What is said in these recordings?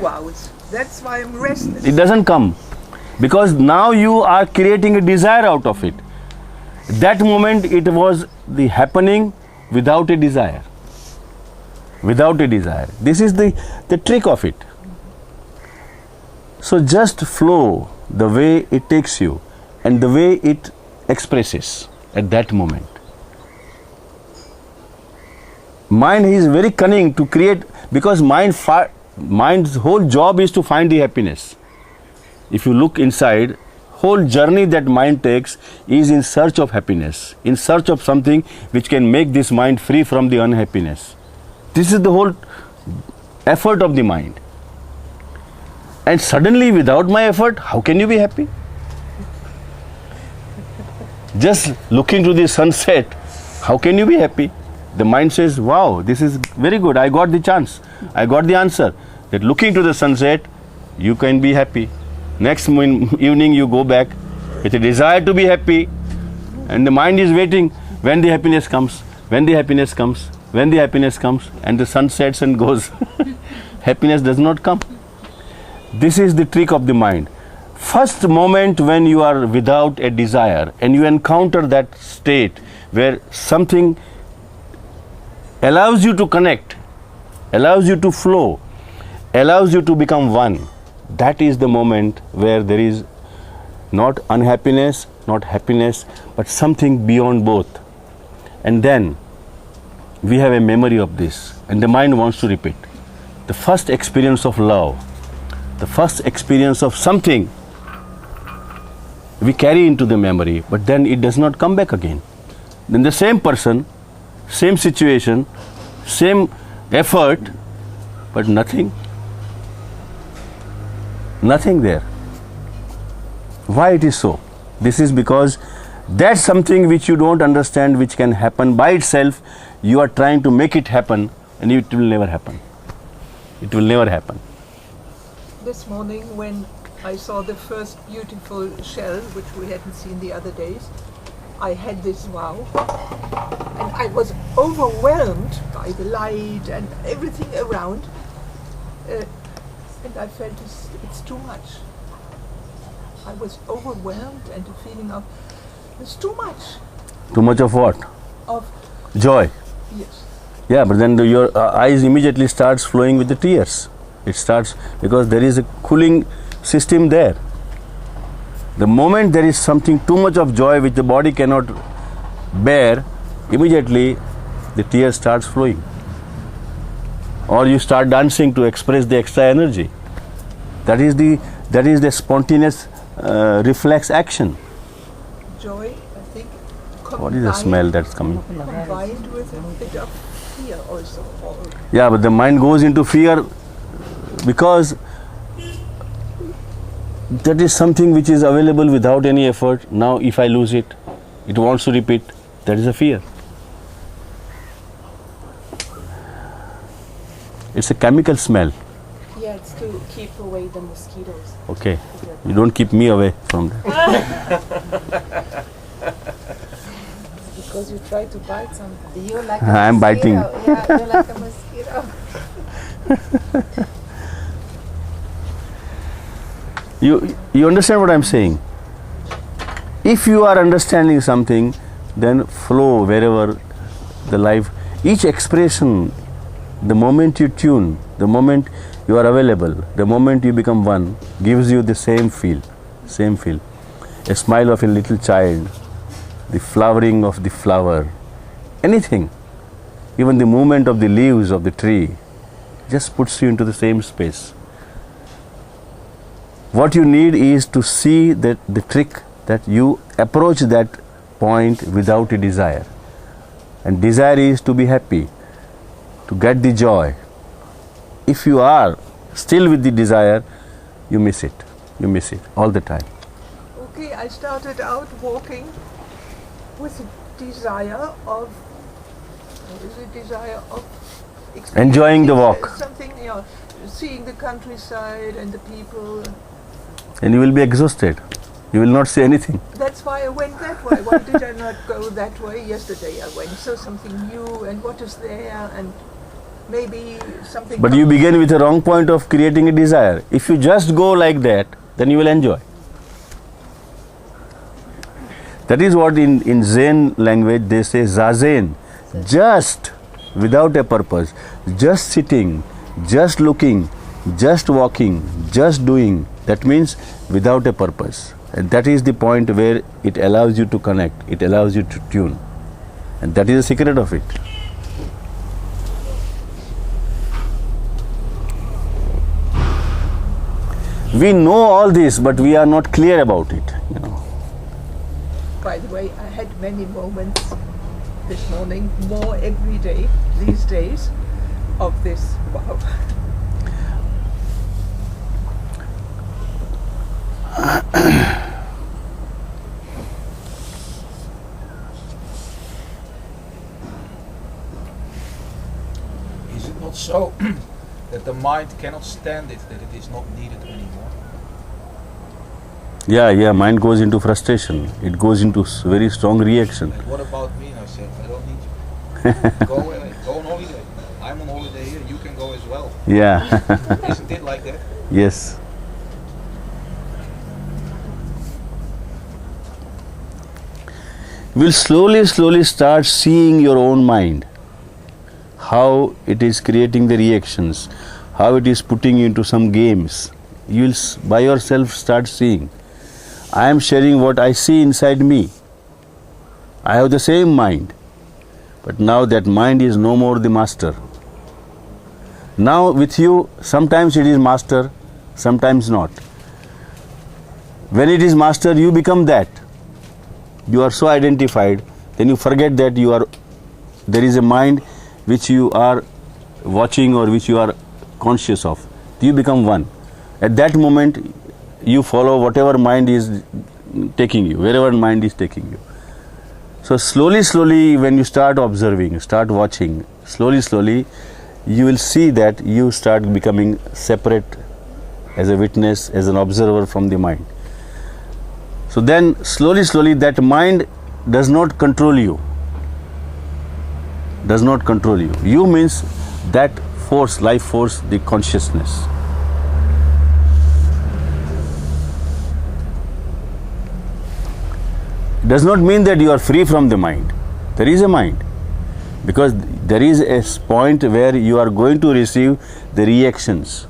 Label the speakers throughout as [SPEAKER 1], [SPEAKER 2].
[SPEAKER 1] hours. That's why I'm restless.
[SPEAKER 2] It doesn't come. Because now you are creating a desire out of it. That moment it was the happening without a desire. Without a desire. This is the trick of it. So just flow the way it takes you and the way it expresses at that moment. Mind is very cunning to create, because mind's whole job is to find the happiness. If you look inside, whole journey that mind takes is in search of happiness, in search of something which can make this mind free from the unhappiness. This is the whole effort of the mind. And suddenly, without my effort, how can you be happy? Just looking to the sunset, how can you be happy? The mind says, wow, this is very good, I got the chance, I got the answer. That looking to the sunset, you can be happy. Next evening you go back with a desire to be happy, and the mind is waiting when the happiness comes, when the happiness comes, when the happiness comes, and the sun sets and goes. Happiness does not come. This is the trick of the mind. First moment when you are without a desire and you encounter that state where something allows you to connect, allows you to flow, allows you to become one, that is the moment where there is not unhappiness, not happiness, but something beyond both. And then we have a memory of this, and the mind wants to repeat. The first experience of love, the first experience of something, we carry into the memory, but then it does not come back again. Then the same person, same situation, same effort, but nothing there. Why it is so? This is because that's something which you don't understand, which can happen by itself. You are trying to make it happen, and it will never happen. It will never happen.
[SPEAKER 1] This morning when I saw the first beautiful shell, which we hadn't seen the other days, I had this wow, and I was overwhelmed by the light and everything around, and I felt it's too much. I was overwhelmed, and the feeling of it's too much.
[SPEAKER 2] Too much of what?
[SPEAKER 1] Of
[SPEAKER 2] joy.
[SPEAKER 1] Yes.
[SPEAKER 2] Yeah, but then your eyes immediately starts flowing with the tears. It starts because there is a cooling system there. The moment there is something too much of joy which the body cannot bear, immediately the tears starts flowing. Or you start dancing to express the extra energy. That is the spontaneous reflex action.
[SPEAKER 1] Joy, I think.
[SPEAKER 2] What is the smell that's coming?
[SPEAKER 1] Combined with a bit of fear also.
[SPEAKER 2] Yeah, but the mind goes into fear because that is something which is available without any effort. Now if I lose it, it wants to repeat. That is a fear. It's a chemical smell.
[SPEAKER 3] Yeah, it's to keep away the mosquitoes.
[SPEAKER 2] Okay. You don't keep me away from that.
[SPEAKER 3] Because you try to bite something. You like
[SPEAKER 2] I am biting.
[SPEAKER 3] Yeah, you're like a mosquito.
[SPEAKER 2] You understand what I'm saying? If you are understanding something, then flow wherever the life, each expression, the moment you tune, the moment you are available, the moment you become one, gives you the same feel. A smile of a little child, the flowering of the flower, anything, even the movement of the leaves of the tree, just puts you into the same space. What you need is to see that the trick that you approach that point without a desire. And desire is to be happy, to get the joy. If you are still with the desire, you miss it. You miss it all the time.
[SPEAKER 1] Okay, I started out walking with a desire of,
[SPEAKER 2] Enjoying the walk.
[SPEAKER 1] Something, seeing the countryside and the people.
[SPEAKER 2] And you will be exhausted. You will not say anything.
[SPEAKER 1] That's why I went that way. Why did I not go that way? Yesterday I went, saw something new, and what is there, and maybe something.
[SPEAKER 2] But you begin with a wrong point of creating a desire. If you just go like that, then you will enjoy. That is what in Zen language they say Zazen. Just without a purpose, just sitting, just looking, just walking, just doing. That means without a purpose. And that is the point where it allows you to connect, it allows you to tune. And that is the secret of it. We know all this, but we are not clear about it.
[SPEAKER 1] By the way, I had many moments this morning, more every day these days, of this. Wow.
[SPEAKER 4] Is it not so that the mind cannot stand it, that it is not needed anymore?
[SPEAKER 2] Yeah, mind goes into frustration. It goes into very strong reaction.
[SPEAKER 4] And what about me? I said, I don't need you. Go away, go on holiday. I'm on holiday here, you can go as well.
[SPEAKER 2] Yeah,
[SPEAKER 4] Isn't it like that?
[SPEAKER 2] yes. We'll slowly start seeing your own mind, how it is creating the reactions, how it is putting you into some games. You'll by yourself start seeing. I am sharing what I see inside me. I have the same mind, but now that mind is no more the master. Now with you, sometimes it is master, sometimes not. When it is master, you become that. You are so identified, then you forget that there is a mind which you are watching or which you are conscious of. You become one. At that moment, you follow whatever mind is taking you, wherever mind is taking you. So slowly, when you start observing, start watching, slowly, you will see that you start becoming separate as a witness, as an observer from the mind. So then slowly that mind does not control you. Does not control you. You means that force, life force, the consciousness. Does not mean that you are free from the mind. There is a mind. Because there is a point where you are going to receive the reactions.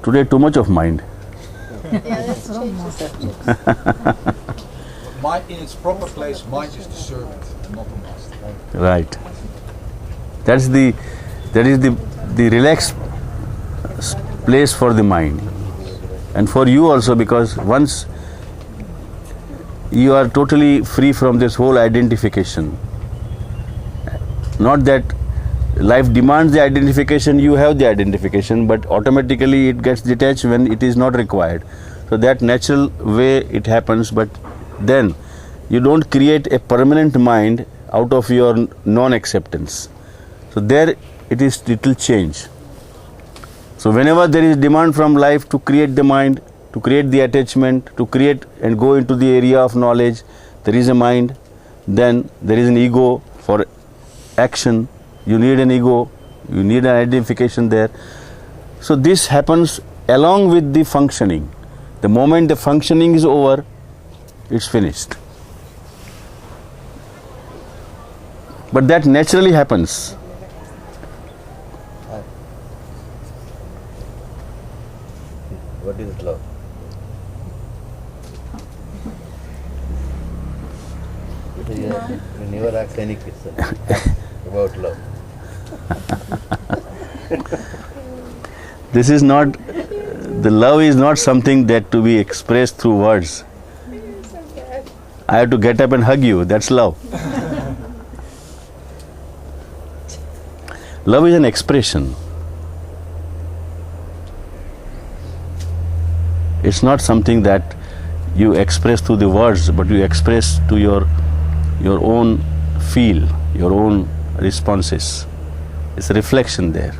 [SPEAKER 2] Today too much of mind.
[SPEAKER 3] Yeah, that's wrong.
[SPEAKER 4] Mind in its proper place, mind is the servant, not the master.
[SPEAKER 2] Right. That is the relaxed place for the mind. And for you also, because once you are totally free from this whole identification, not that life demands the identification, you have the identification, but automatically it gets detached when it is not required. So that natural way it happens, but then you don't create a permanent mind out of your non-acceptance. So there it will change. So whenever there is demand from life to create the mind, to create the attachment, to create and go into the area of knowledge, there is a mind, then there is an ego for action. You need an ego, you need an identification there. So this happens along with the functioning. The moment the functioning is over, it's finished. But that naturally happens.
[SPEAKER 5] What is love? You never ask any question about love.
[SPEAKER 2] This is not, the love is not something that to be expressed through words. I have to get up and hug you, that's love. Love is an expression. It's not something that you express through the words, but you express to your own feel, your own responses. It's a reflection there.